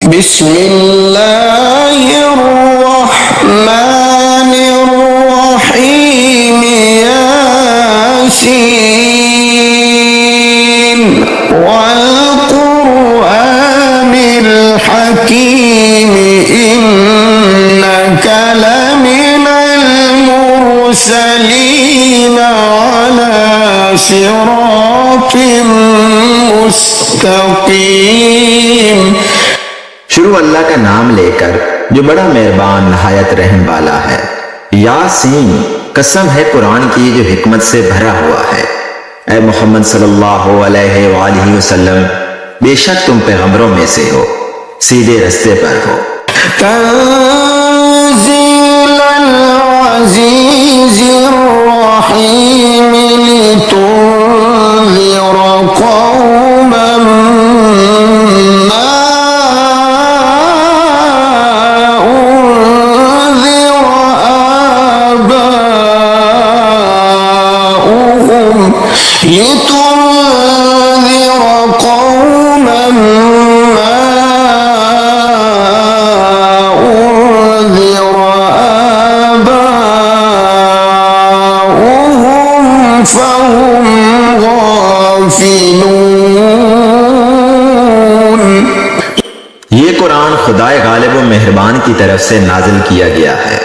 बिस्मिल्लाहिर्रहमानिर्रहीम यासीन वल कुरआनिल हकीम इन्नका लमिनल मुरसलीन अला सिरातिम मुस्तकीम। शुरू अल्लाह का नाम लेकर जो बड़ा मेहरबान नहायत रहम वाला है। यासीन, कसम है कुरान की जो हिकमत से भरा हुआ है। ऐ मोहम्मद सल्लल्लाहु अलैहि वसल्लम, बेशक तुम पैगंबरों में से हो, सीधे रास्ते पर हो। तंज़ीलल अज़ीज़िर रहीम लितुन्ज़िरा कौमन ये कुरान खुदाए गालिब व मेहरबान की तरफ से नाजिल किया गया है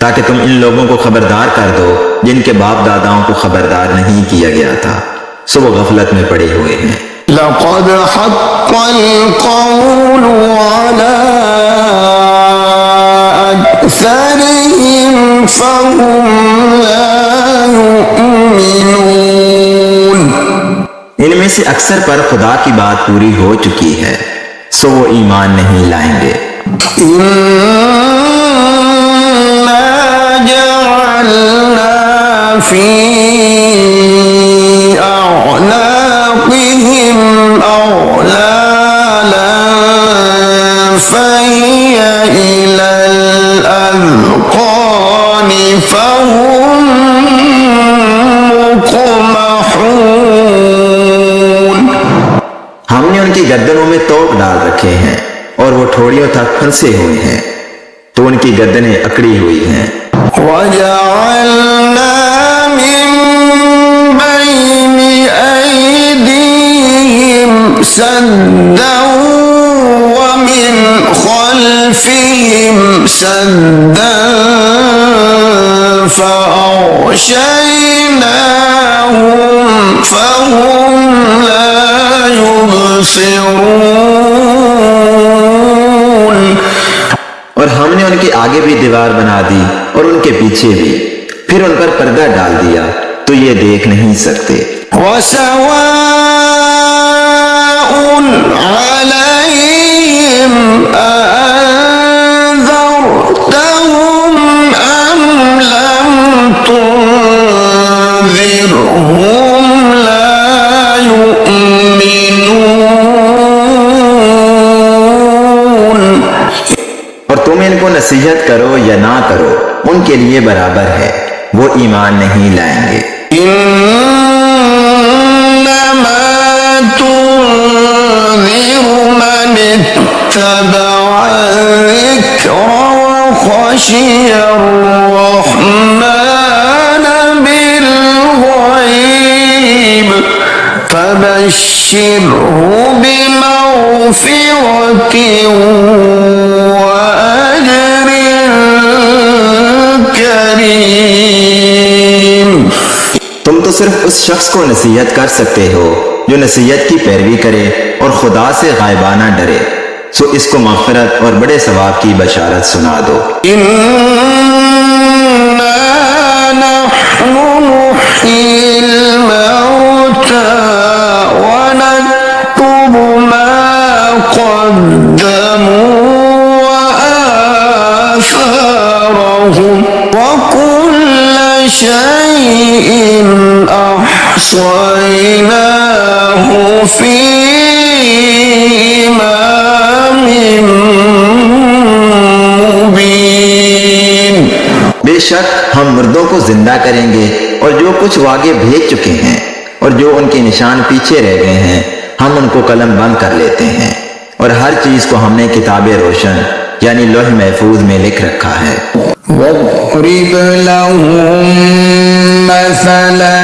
ताकि तुम इन लोगों को खबरदार कर दो जिनके बाप दादाओं को खबरदार नहीं किया गया था, सो वो गफलत में पड़े हुए हैं। लक़द हक़्क़ल क़ौलु अला अक्सरिहिम फ़हुम ला युमिनून। इनमें से अक्सर पर खुदा की बात पूरी हो चुकी है, सो वो ईमान नहीं लाएंगे। इन्ना जअलना फी अअनाक़िहिम अग़लालन फ़हिय इलल अज़क़ानि फ़हुम मुक़महून। हमने उनकी गर्दनों में तोप डाल रखे हैं और वो ठोड़ियों तक फंसे हुए हैं, तो उनकी गर्दनें अकड़ी हुई हैं। वजअलना मिन बैनि ऐदीहिम सद्दन व मिन खल्फिहिम सद्दन फ़अग़शयनाहुम फ़हुम ला युबसिरून। और हमने उनके आगे भी दीवार बना दी और उनके पीछे भी, फिर उन पर पर्दा डाल दिया तो ये देख नहीं सकते। वसवाउन अलैहिम अअन्ज़रतहुम अम लम तुन्ज़िरहुम ला युमिनून। और तुम इनको नसीहत करो या ना करो, उनके लिए बराबर है, वो ईमान नहीं लाएंगे। इन्नमा तुन्ज़िरु मन इत्तबअ ज़िक्र व ख़शियर रहमान बिल-ग़ैब फबश्शिरहु बिमग़फ़िरतिन व अज्रिन करीम। तुम तो सिर्फ उस शख्स को नसीहत कर सकते हो जो नसीहत की पैरवी करे और खुदा से गायबाना डरे, सो इसको मग़फ़िरत और बड़े सवाब की बशारत सुना दो। इन्ना नहनु नुह्यिल मौता व नक्तुबु मा क़द्दमू व आसारहुम व कुल्ल शैइन अहसयनाहु फी इमामिम मुबीन। बेशक हम मुर्दों को जिंदा करेंगे और जो कुछ वो आगे भेज चुके हैं और जो उनके निशान पीछे रह गए हैं, हम उनको कलम बंद कर लेते हैं और हर चीज को हमने किताबे रोशन यानी लौह महफूज में लिख रखा है। واضرب لهم مثلا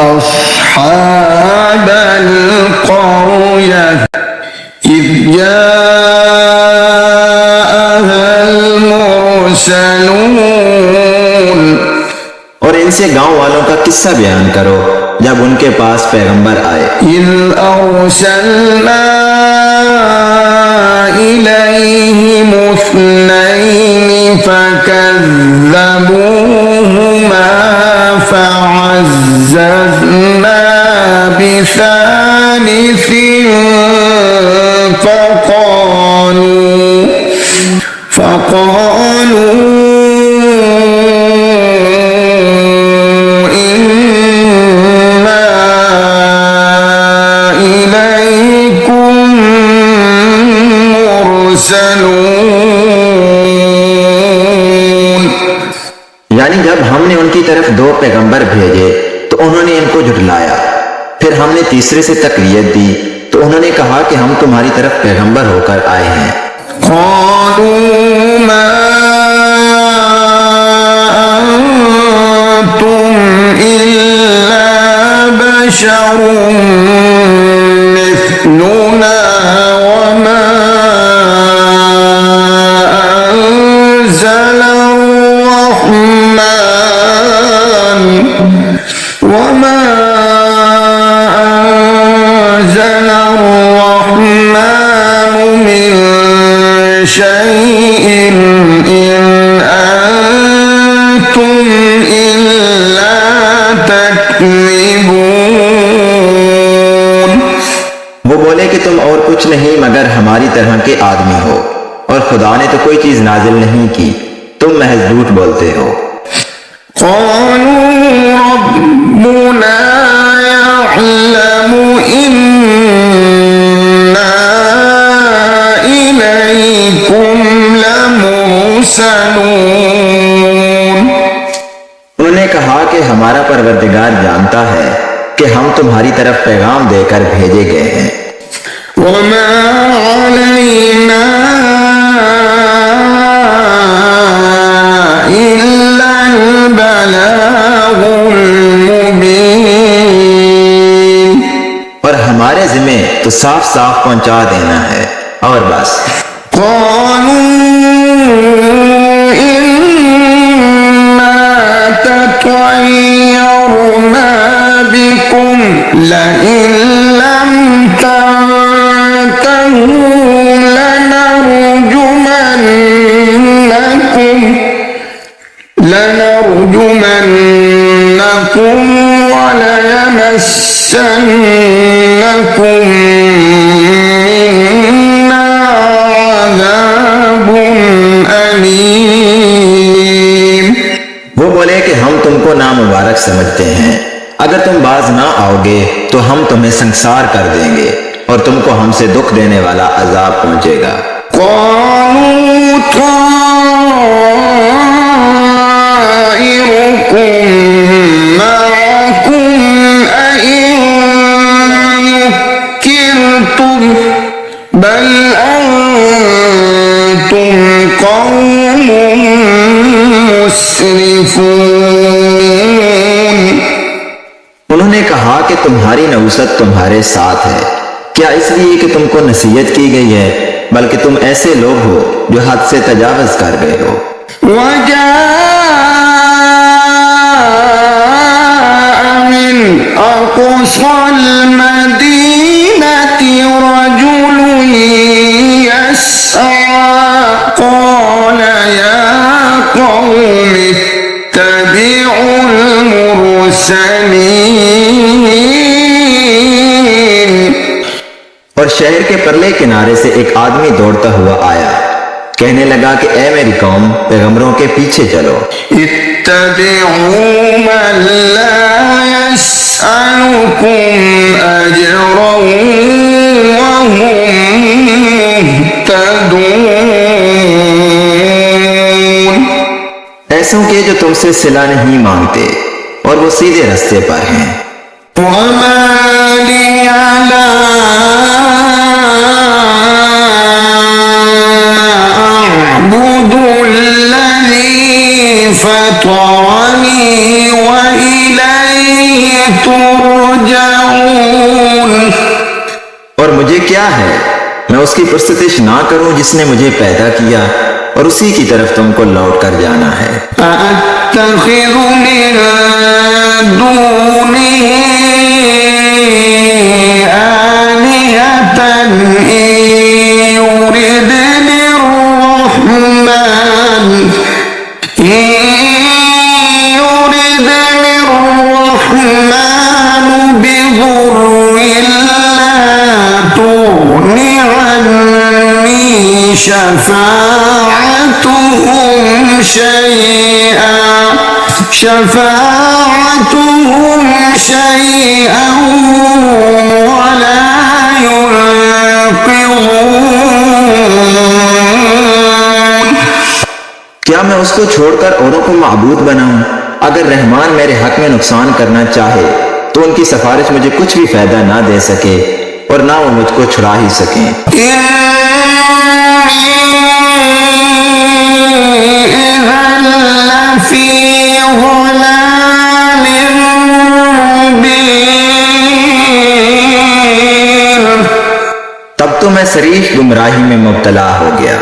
أصحاب القرية إذ جاءها المرسلون। और इनसे गांव वालों का किस्सा बयान करो जब उनके पास पैगंबर आए। إذ أرسلنا إليهم اثنين فكذبوهما فعززنا بثالث فقالوا إنا إليكم مرسلون। यानी जब हमने उनकी तरफ दो पैगंबर भेजे तो उन्होंने इनको झुठलाया, फिर हमने तीसरे से तकवीयत दी तो उन्होंने कहा कि हम तुम्हारी तरफ पैगंबर होकर आए हैं। قالوا ما أنتم إلا بشر مثلنا وما أنزل الرحمن من شيء إن أنتم إلا تكذبون। वो बोले कि तुम और कुछ नहीं मगर हमारी तरह के आदमी हो और खुदा ने तो कोई चीज नाजिल नहीं की, तुम महज झूठ बोलते हो। قالوا ربنا يعلم إنا إليكم لمرسلون। उन्होंने कहा कि हमारा परवरदिगार जानता है कि हम तुम्हारी तरफ पैगाम देकर भेजे गए हैं। وما علينا إلا البلاغ المبين। और हमारे जिम्मे तो साफ साफ पहुंचा देना है और बस। قالوا إنا تطيرنا بكم لئن لم تنتهوا لنرجمنكم وليمسنكم منا عذاب أليم। वो बोले कि हम तुमको नामुबारक समझते हैं, अगर तुम बाज ना आओगे तो हम तुम्हें संसार कर देंगे और तुमको हमसे दुख देने वाला अजाब पहुंचेगा। طائركم معكم أئن ذكرتم بل أنتم قوم مسرفون। उन्होंने कहा कि तुम्हारी नौसत तुम्हारे साथ है, क्या इसलिए कि तुमको नसीहत की गई है, बल्कि तुम ऐसे लोग हो जो हद से तजावज कर गए हो। وجاء من أقصى المدينة رجل يسعى قال يا قوم اتبعوا المرسلين। और शहर के परले किनारे से एक आदमी दौड़ता हुआ आया, कहने लगा कि ए मेरी कौम, पैगंबरों के पीछे चलो। اتبعوا من لا يسألكم أجرا وهم مهتدون। ऐसों के जो तुमसे सिला नहीं मांगते और वो सीधे रास्ते पर हैं। وما لي لا أعبد الذي فطرني وإليه ترجعون। और मुझे क्या है, मैं उसकी प्रस्तुतिश ना करूं जिसने मुझे पैदा किया और उसी की तरफ तुमको लौट कर जाना है। أأتخذ من دونه آلهة إن يردني الرحمن بضر لا تغن عني شفاعتهم شيئا ولا ينقذون। क्या मैं उसको छोड़कर औरों को माबूद बनाऊं? अगर रहमान मेरे हक में नुकसान करना चाहे तो उनकी सिफारिश मुझे कुछ भी फायदा ना दे सके और ना वो मुझको छुड़ा ही सके। तब तो मैं सरीफ गुमराही में मुब्तला हो गया।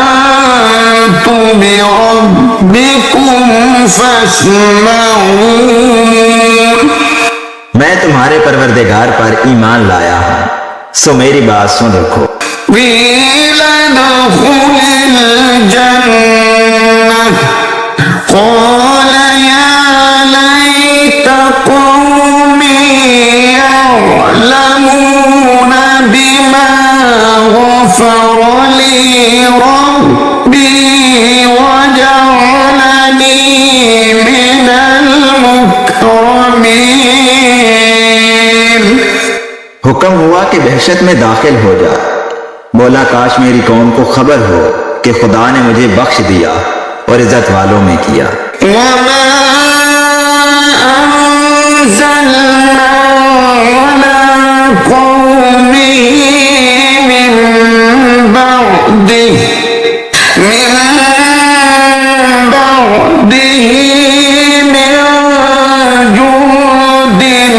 आमनतु बिरब्बिकुम फस्मऊन। मैं तुम्हारे परवरदिगार पर ईमान लाया हूँ, सो मेरी बात सुन रखो। قال يا ليت قومي يعلمون بما غفر لي ربي وجعلني من المكرمين। हुक्म हुआ कि दहशत में दाखिल हो जा। बोला काश मेरी कौम को खबर हो कि खुदा ने मुझे बख्श दिया और इज्जत वालों में किया। वमा अंज़लना अला कौमिही मिन बअदिही मिन जुंदिन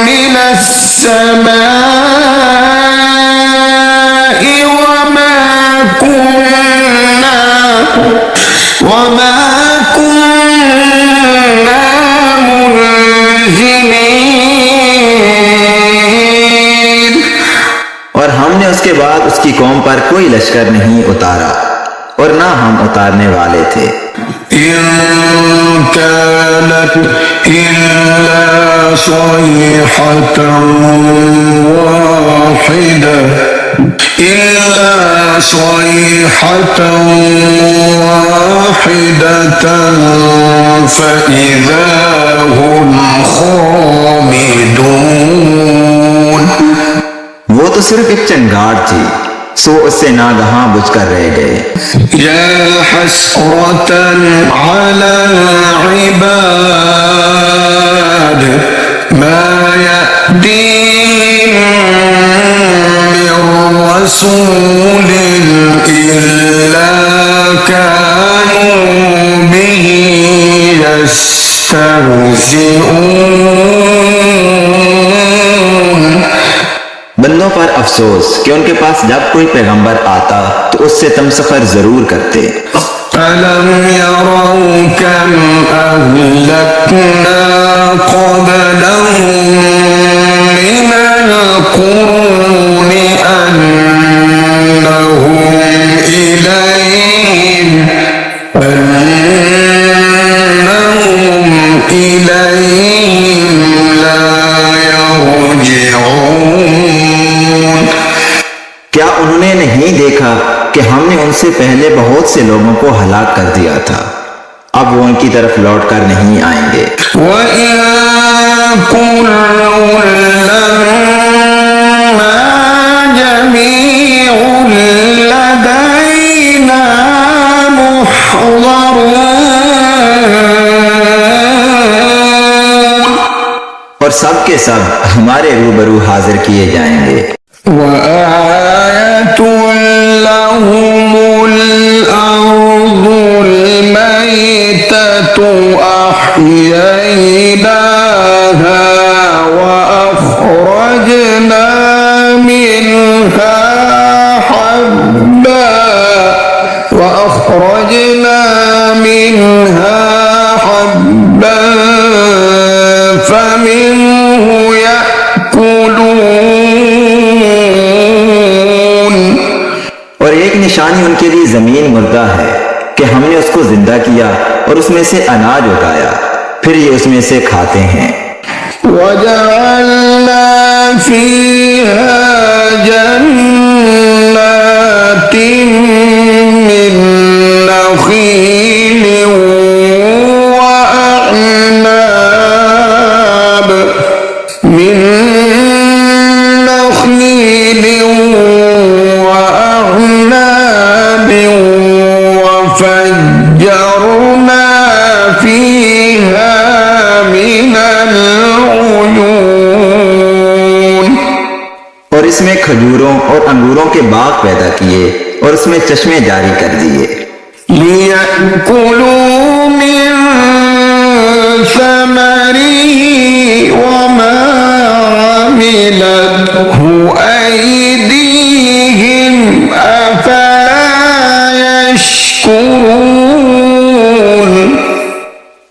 मिनस समाई वमा कुन्ना मुनज़िलीन। और हमने उसके बाद उसकी कौम पर कोई लश्कर नहीं उतारा और ना हम उतारने वाले थे। इन कानत इल्ला सयहतन वाहिदा إلا صيحة واحدة فإذا هم خامدون। वो तो सिर्फ एक चंगाड़ थी, सो उससे नागहां बुझकर रह गए। या हसरतन अला इबाद मा यअतीहिम رسول إلا كانوا به يستهزئون। बंदों पर अफसोस कि उनके पास जब कोई पैगंबर आता तो उससे तमसखर जरूर करते। अलम यरौ कम अहलकना क़ब्लहुम मिनल क़ुरून क्या उन्होंने नहीं देखा कि हमने उनसे पहले बहुत से लोगों को हलाक कर दिया था, अब वो उनकी तरफ लौट कर नहीं आएंगे। और सब के सब हमारे रूबरू हाजिर किए जाएंगे। وآية لهم الأرض الميتة أحييناها وأخرجنا منها حبا فمنه يأكلون। और एक निशानी उनके लिए जमीन मुर्दा है कि हमने उसको जिंदा किया और उसमें से अनाज उगाया, फिर ये उसमें से खाते हैं। वजअलना फीहा जन्नातिन मिन नखील वअअनाब وفجرنا فيها من العيون। और इसमें खजूरों और अंगूरों के बाग पैदा किए और उसमें चश्मे जारी कर दिए। लियअकुलू मिन समरिही वमा अमिलतहु अयदीहिम अफला यशकुरून।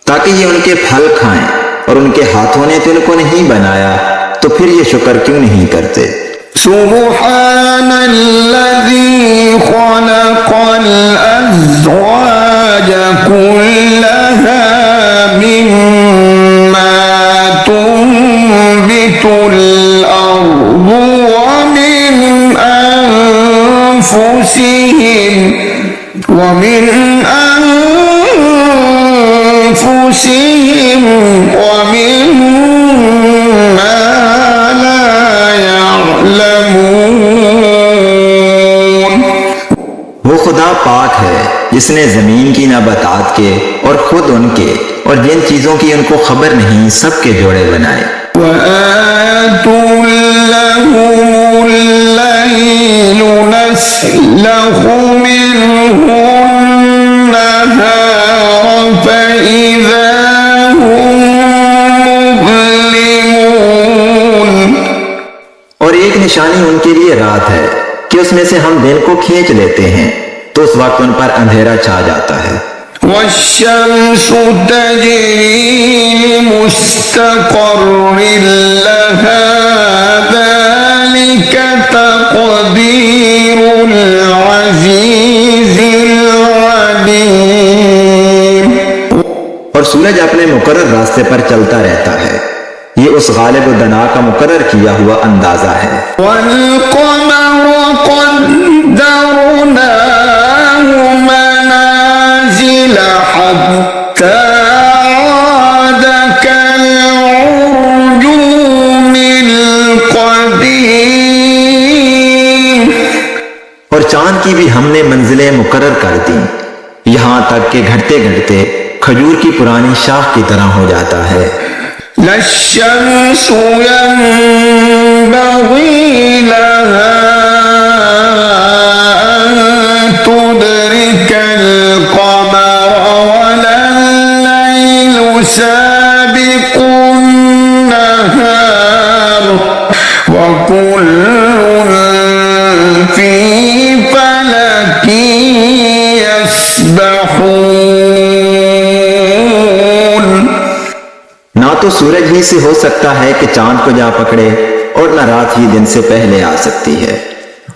ताकि ये उनके फल खाएं, और उनके हाथों ने तो इनको नहीं बनाया, तो फिर ये शुक्र क्यों नहीं करते। सुब्हानल्लज़ी खलक़ल अज़वाज कुल्लहा मिम्मा तुंबितुल अर्दु व मिन अनफुसिहिम वमिम्मा ला यअलमून। वो खुदा पाक है जिसने जमीन की नबातात के और खुद उनके और जिन चीजों की उनको खबर नहीं सबके जोड़े बनाए। वआयतुल लहुमुल लैलु नस्लखु मिन्हु النهار فإذا هم مظلمون। और एक निशानी उनके लिए रात है कि उसमें से हम दिन को खींच लेते हैं, तो उस वक्त उन पर अंधेरा छा जाता है। والشمس تجري لمستقر لها ذلك تقدير العزيز العليم। और सूरज अपने मुकर्रर रास्ते पर चलता रहता है, ये उस गालिब दना का मुकर्रर किया हुआ अंदाजा है। والقمر قدرناه منازل حتى عاد كالعرجون القديم। और चांद की भी हमने मंजिलें मुकर्रर कर दी, यहाँ तक कि घटते घटते खजूर की पुरानी शाख की तरह हो जाता है। लश्शम्सु यंबग़ी लहा अन तुदरिकल क़मर वल्लैलु साबिक़ुन नहार वकुल्लुन फ़ी फ़लकिन यस्बहून। ना तो सूरज ही से हो सकता है कि चांद को जा पकड़े, और न रात ही दिन से पहले आ सकती है,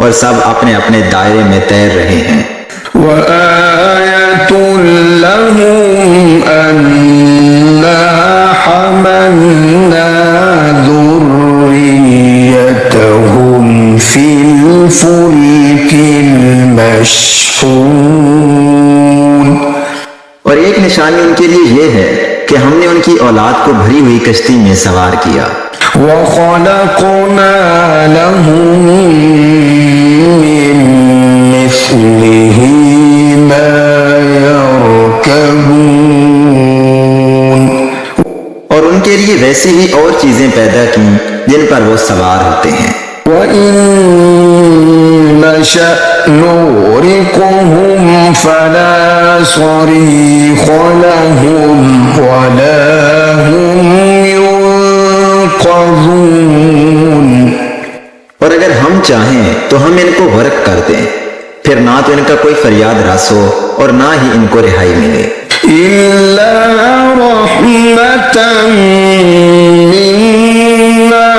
और सब अपने अपने दायरे में तैर रहे हैं। वआयतुन लहुम अन्ना हमलना ذُرِّيَّتَهُمْ फिल फुल्किल मशहून। और एक निशानी उनके लिए ये है कि हमने उनकी औलाद को भरी हुई कश्ती में सवार किया। वख़लक़ना लहुम मिन मिस्लिही मा यरकबून। और उनके लिए वैसी ही और चीजें पैदा की जिन पर वो सवार होते हैं। وإن نشأ نغرقهم فلا صريخ لهم ولا هم ينقذون। और अगर हम चाहें तो हम इनको गर्क कर दें, फिर ना तो इनका कोई फरियाद रस हो और ना ही इनको रिहाई मिले। إلا رحمة منا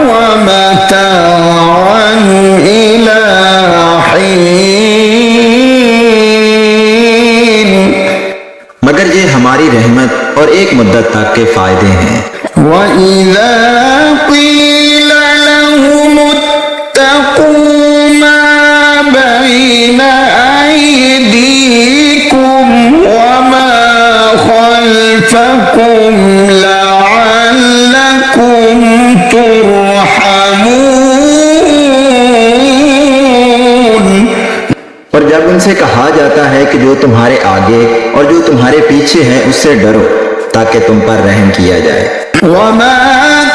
ومتاعا إلى حين। मगर ये हमारी रहमत और एक मुद्दत तक के फायदे हैं। وإذا قيل لهم اتقوا ما بين أيديكم وما خلفكم لعلكم ترحمون। और जब उनसे कहा जाता है कि जो तुम्हारे आगे और जो तुम्हारे पीछे है उससे डरो ताकि तुम पर रहम किया जाए। وما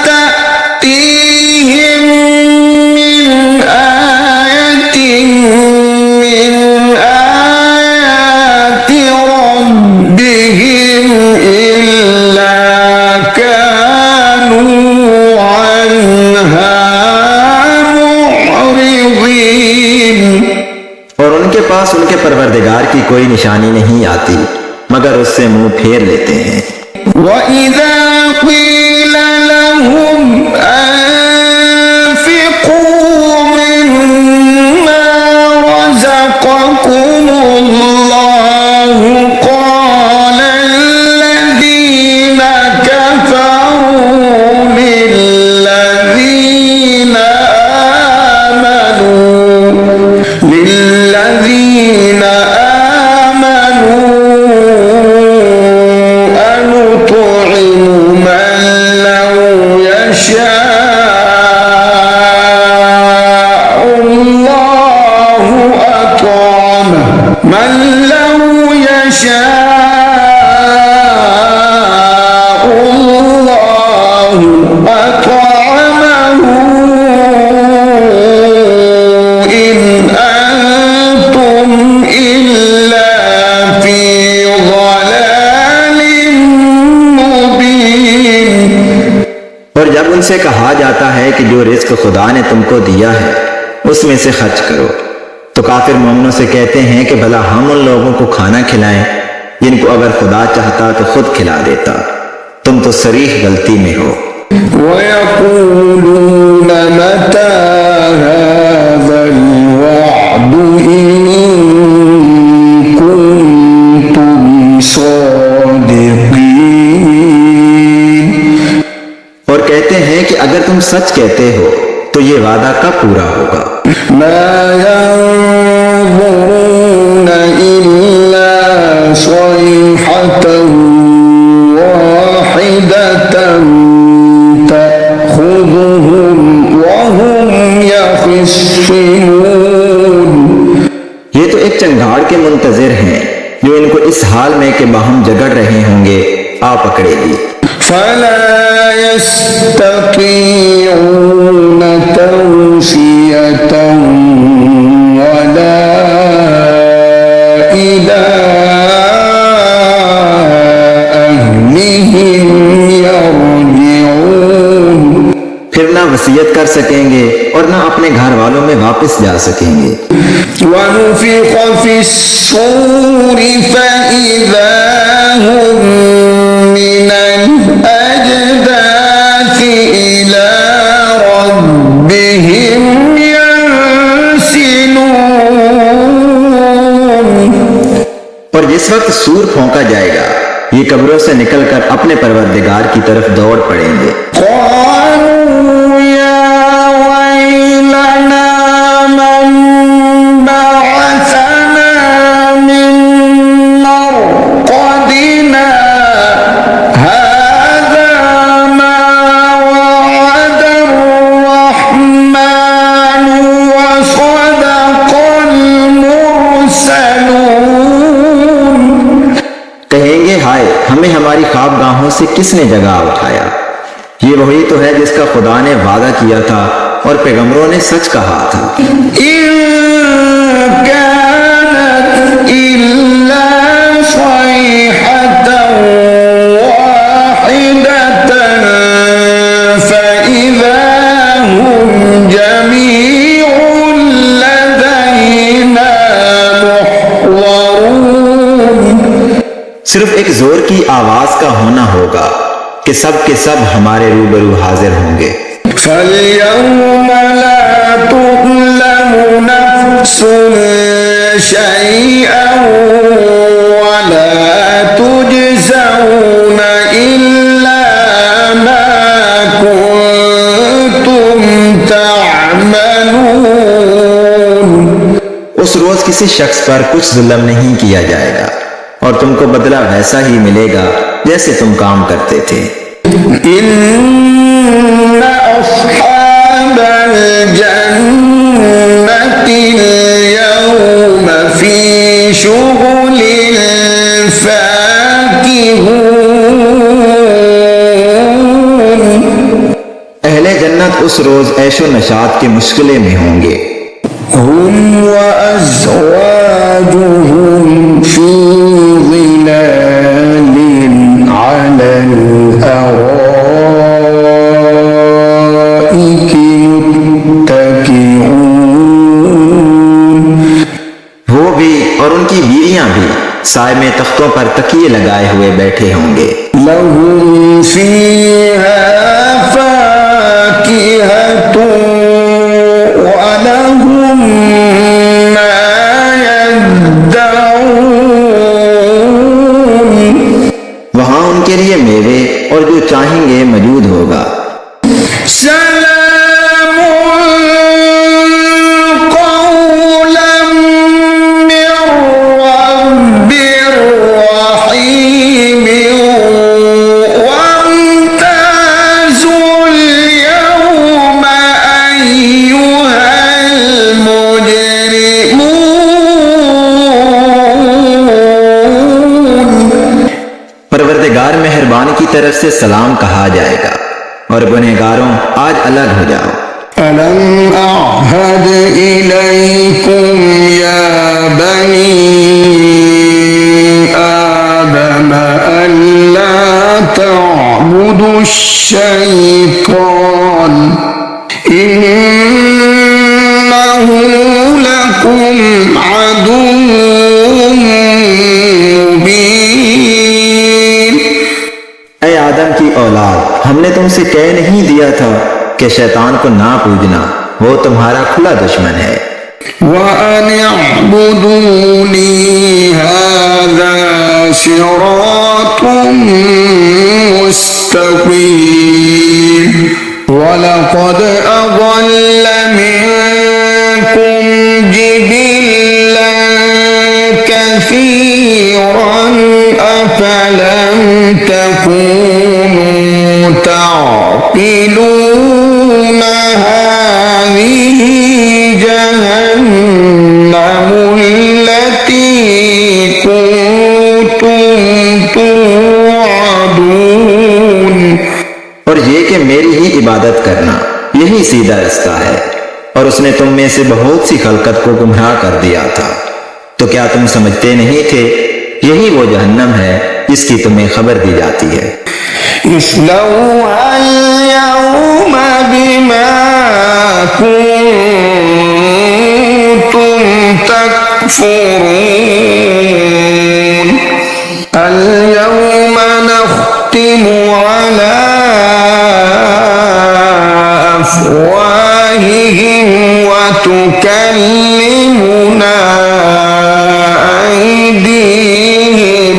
تأتيهم من آية من آيات ربهم إلا كانوا عنها معرضين। और उनके पास उनके परवरदिगार की कोई निशानी नहीं आती मगर उससे मुंह फेर लेते हैं। وإذا قيل لهم أنفقوا مما رزقكم الله قال الذين كفروا للذين آمنوا أنطعم من لو يشاء الله أطعمه إن أنتم إلا في ضلال مبين। और जब उनसे कहा जाता है कि जो रिस्क खुदा ने तुमको दिया है उसमें से खर्च करो तो काफिर मोमिनों से कहते हैं कि भला हम उन लोगों को खाना खिलाएं जिनको अगर खुदा चाहता तो खुद खिला देता, तुम तो सरीह गलती में हो। ويقولون متى هذا الوعد إن كنتم صادقين। और कहते हैं कि अगर तुम सच कहते हो तो ये वादा कब पूरा होगा। ما ينظرون إلا صيحة واحدة تأخذهم وهم يخصمون। ये तो एक चंगाड़ के मुंतजिर हैं जो इनको इस हाल में कि बाहम जगड़ रहे होंगे आ पकड़ेगी। فلا يستطيعون توصية ولا إلى أهلهم يرجعون। फिर ना वसीयत कर सकेंगे और ना अपने घर वालों में वापस जा सकेंगे। ونفخ في الصور فإذا هم من الأجداث إلى ربهم ينسلون। और जिस वक्त सूर फौंका जाएगा ये कब्रों से निकलकर अपने परवरदिगार की तरफ दौड़ पड़ेंगे। قالوا يا ويلنا من بعثنا من مرقدنا هذا ما وعد الرحمن وصدق المرسلون। कहेंगे हाय हमें हमारी ख्वाबगाहों से किसने जगा उठाया, ये वही तो है जिसका खुदा ने वादा किया था और पैगंबरों ने सच कहा था। इन कानत इल्ला सयहतन वाहिदतन फइज़ा हुम जमीउन लदैना मुहज़रून। सिर्फ एक जोर की आवाज का होना होगा कि सब के सब हमारे रूबरू हाजिर होंगे। فَالْيَوْمَ لَا تُظْلَمُ نَفْسٌ شَيْئًا وَلَا تُجْزَوْنَ إِلَّا مَا كُنتُمْ تَعْمَلُونَ। उस रोज किसी शख्स पर कुछ जुल्म नहीं किया जाएगा और तुमको बदला वैसा ही मिलेगा जैसे तुम काम करते थे। इन्ना अस्हाबल जन्नति यौम फी शुगुलिन फाकिहून। अहले जन्नत उस रोज ऐशो नशात के मुश्किले में होंगे। हुम व अज़वाजुहुम फी ज़िलालिन अलल अराइकि मुत्तकिऊन। वो भी और उनकी बीवियां भी साए में तख्तों पर तकिए लगाए हुए बैठे होंगे। लहुम फीहा फाकिहतुन व लहुम मा यद्दऊन। वहां उनके लिए मेवे और जो चाहेंगे मौजूद होगा। सलामुन कौलन मिर रब्बिर रहीम वम्ताजुल यौमा अय्युहल मुजरिमून। परवरदिगार मेहरबान की तरफ से सलाम कहा जाएगा और गुनहगारों आज अलग हो जाओ। अलम अअहद इलैकुम या बनी आदम अल्ला तअबुदु शैतान इन्नहु लकुम अदुव्वुम मुबीन। ऐ आदम की औलाद, हमने तुमसे कह नहीं दिया था कि शैतान को ना पूजना, वो तुम्हारा खुला दुश्मन है। وأن اعبدوني هذا صراط مستقيم ولقد أضل منكم جبلا كثيرا أفلم تكونوا تعقلون هذه جهنم التي كنتم توعدون। और ये कि मेरी ही इबादत करना यही सीधा रास्ता है और उसने तुम में से बहुत सी खलकत को गुमराह कर दिया था। तो क्या तुम समझते नहीं थे यही वो जहन्नम है जिसकी तुम्हें खबर दी जाती है। इस्लौहा अल-यौम बिमा कुंतुम तकफुरून। अल-यौम नख्तिमु अला अफ़वाहिहिम व तुकल्लिमुना अयदीहिम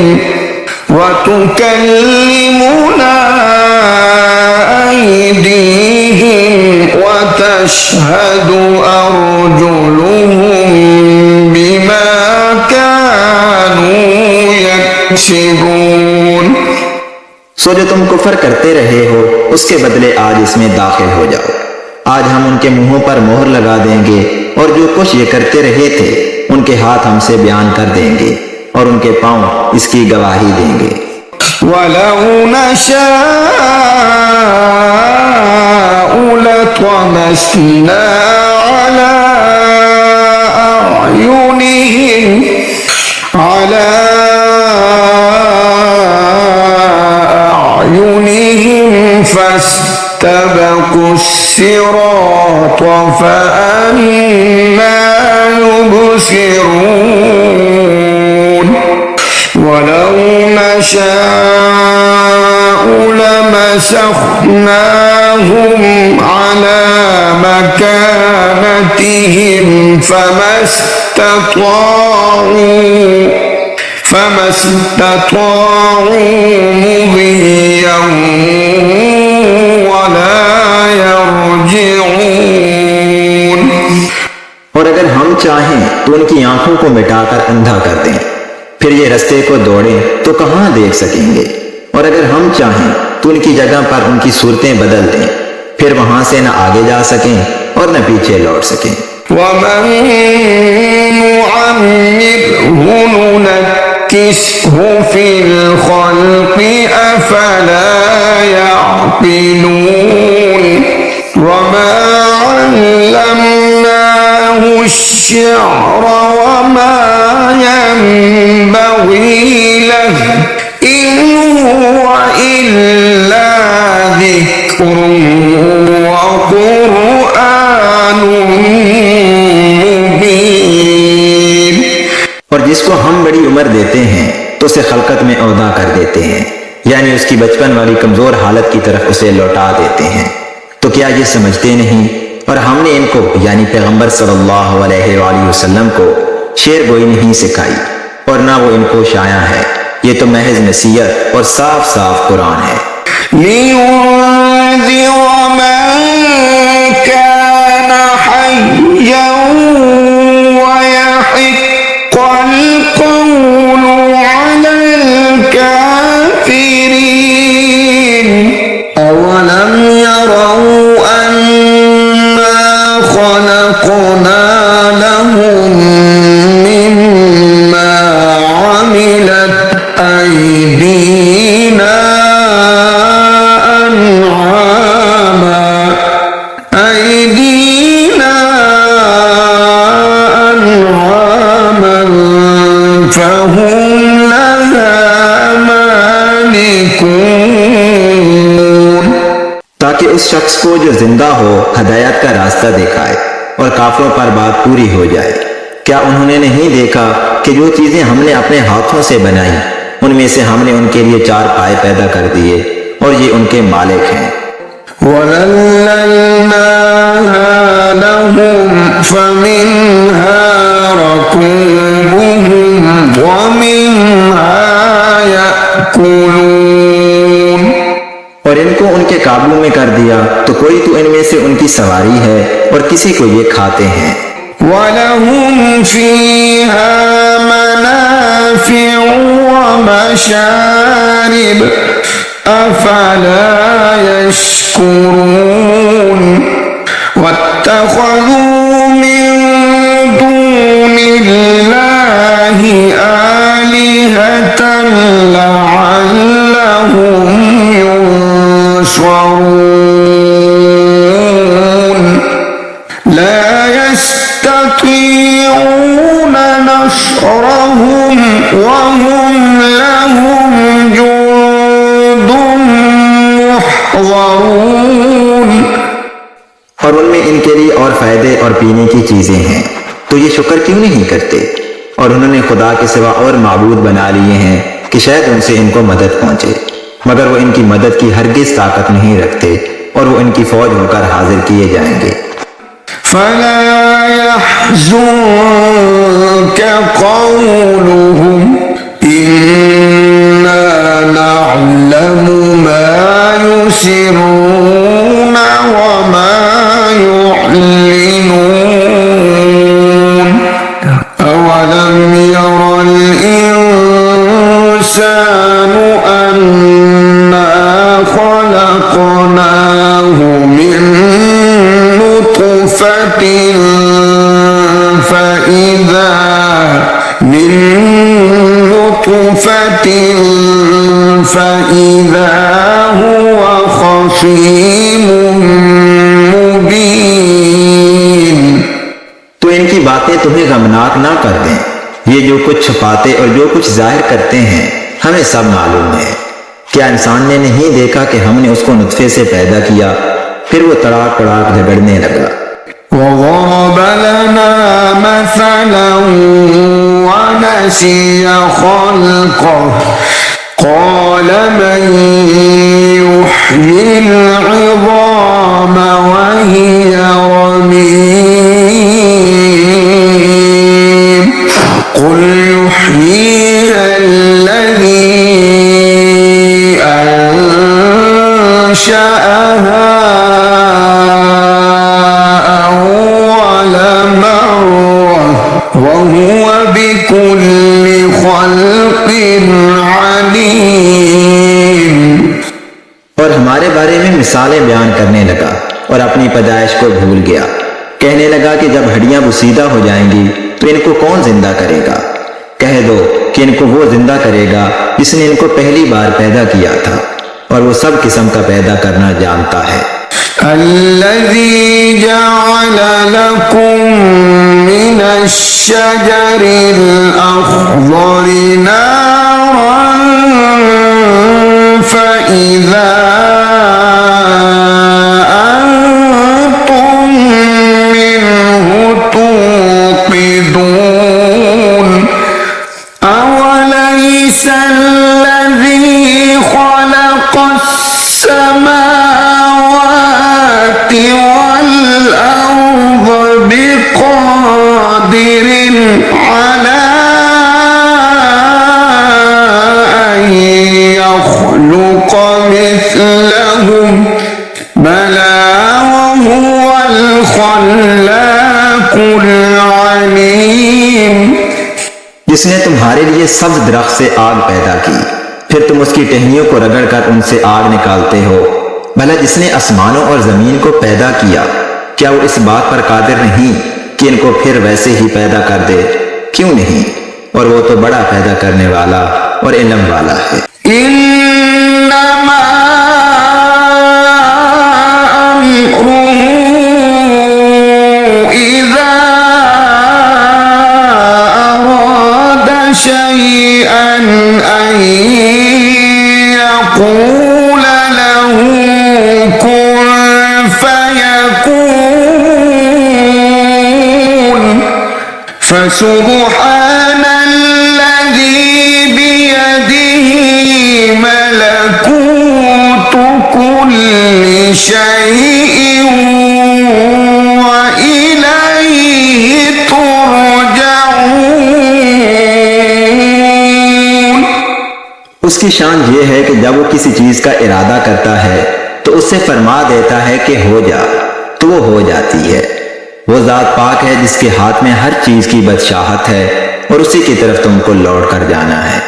وتشهد أرجلهم بما كانوا يكسبون। सो जो तुम कुफर करते रहे हो उसके बदले आज इसमें दाखिल हो जाओ। आज हम उनके मुंहों पर मोहर लगा देंगे और जो कुछ ये करते रहे थे उनके हाथ हमसे बयान कर देंगे और उनके पांव इसकी गवाही देंगे। ولو نشاء لطمسنا على أعينهم فاستبقوا الصراط فأنى يبصرون ولو نشاء لمسخناهم على مكانتهم فما استطاعوا مضيا ولا يرجعون। और अगर हम चाहें तो उनकी आंखों को मिटाकर अंधा कर दें, फिर ये रास्ते को दौड़ें तो कहां देख सकेंगे। और अगर हम चाहें तो उनकी जगह पर उनकी सूरतें बदल दें, फिर वहां से न आगे जा सकें और न पीछे लौट सकें। वमन नुअम्मिरहु नुनक्किसहु फिल खल्क़ि अफला यअक़िलून वमा अल्लमनाहु अश्शिअर वमा यंबग़ी लहु इन हुव इल्ला ज़िक्रुन व क़ुरआनुन मुबीन। और जिसको हम बड़ी उम्र देते हैं तो उसे खलकत में औदा कर देते हैं, यानी उसकी बचपन वाली कमजोर हालत की तरफ उसे लौटा देते हैं। तो क्या ये समझते नहीं? और हमने इनको यानी पैगंबर सल्लल्लाहु अलैहि वसल्लम को शेर गोई नहीं सिखाई और ना वो इनको शाया है। ये तो महज नसीहत और साफ साफ कुरान है। أولم يروا أنا خلقنا لهم مما عملت أيدينا أنعاما فهم لها مالكون। ताकि उस शख्स को जो जिंदा हो हदायत का रास्ता दिखाए और काफिरों पर बात पूरी हो जाए। क्या उन्होंने नहीं देखा कि जो चीजें हमने अपने हाथों से बनाई उनमें से हमने उनके लिए 4 पाए पैदा कर दिए और ये उनके मालिक हैं। وَذَلَّلْنَاهَا لَهُمْ فَمِنْهَا رَكُوبُهُمْ وَمِنْهَا يَأْكُلُونَ। और इनको उनके काबू में कर दिया तो कोई तो इनमें से उनकी सवारी है और किसी को ये खाते हैं। وَلَهُمْ فِيهَا مَنَافِعُ وَمَشَارِبُ أَفَلَا يَشْكُرُونَ وَاتَّخَذُوا مِن دُونِ اللَّهِ آلِهَةً لَعَلَّهُمْ يُنصَرُونَ لا يستطيعون نصرهم وهم لهم جند محضرون। और उनमें इनके लिए और फायदे और पीने की चीजें हैं, तो ये शुक्र क्यों नहीं करते? और उन्होंने खुदा के सिवा और माबूद बना लिए हैं कि शायद उनसे इनको मदद पहुंचे, मगर वो इनकी मदद की हरगिज ताकत नहीं रखते और वो इनकी फौज होकर हाजिर किए जाएंगे। فلا يحزنك قولهم إنا نعلم ما يسرون وما يعلنون أولم ير الإنسان أنا خلقناه من نطفة बातें तुम्हें गमनाक ना कर दें। ये जो कुछ छुपाते और जो कुछ जाहिर करते हैं हमें सब मालूम है। क्या इंसान ने नहीं देखा कि हमने उसको नुत्फे से पैदा किया, फिर वो तड़ाक तड़ाक झगड़ने लगा। وضرب لنا مثلا ونسي خلقه قال من يحيي العظام وهي رميم قل يحييها الذي أنشأها وهو بكل خلق عليم। और हमारे बारे में मिसालें बयान करने लगा और अपनी पैदाइश को भूल गया। कहने लगा कि जब हड्डियां बुसीदा हो जाएंगी तो इनको कौन जिंदा करेगा। कह दो कि इनको वो जिंदा करेगा जिसने इनको पहली बार पैदा किया था और वो सब किस्म का पैदा करना जानता है। الذي جعل لكم من الشجر الأخضر نارا فإذا أنتم منه توقدون أوليس الذي خلق السماوات والأرض بقادر على أن يخلق مثلهم بلى وهو الخلاق العليم। जिसने तुम्हारे लिए सब्ज दरख्त से आग पैदा की, फिर तुम उसकी टहनियों को रगड़कर उनसे आग निकालते हो। भला जिसने आसमानों और जमीन को पैदा किया, क्या वो इस बात पर कादिर नहीं कि इनको फिर वैसे ही पैदा कर दे? क्यों नहीं? और वो तो बड़ा पैदा करने वाला और इल्म वाला है। इन्नमा अम्रुहु इज़ा अरादा शैअन अन यक़ूल लहू कुन फयकून फसुब्हान الذي بيده ملكوت كل شيء وإليه ترجعون। उसकी शान ये है कि जब वो किसी चीज का इरादा करता है तो उससे फरमा देता है कि हो जा, तो वो हो जाती है। वो जात पाक है जिसके हाथ में हर चीज की बादशाहत है और उसी की तरफ तुमको लौट कर जाना है।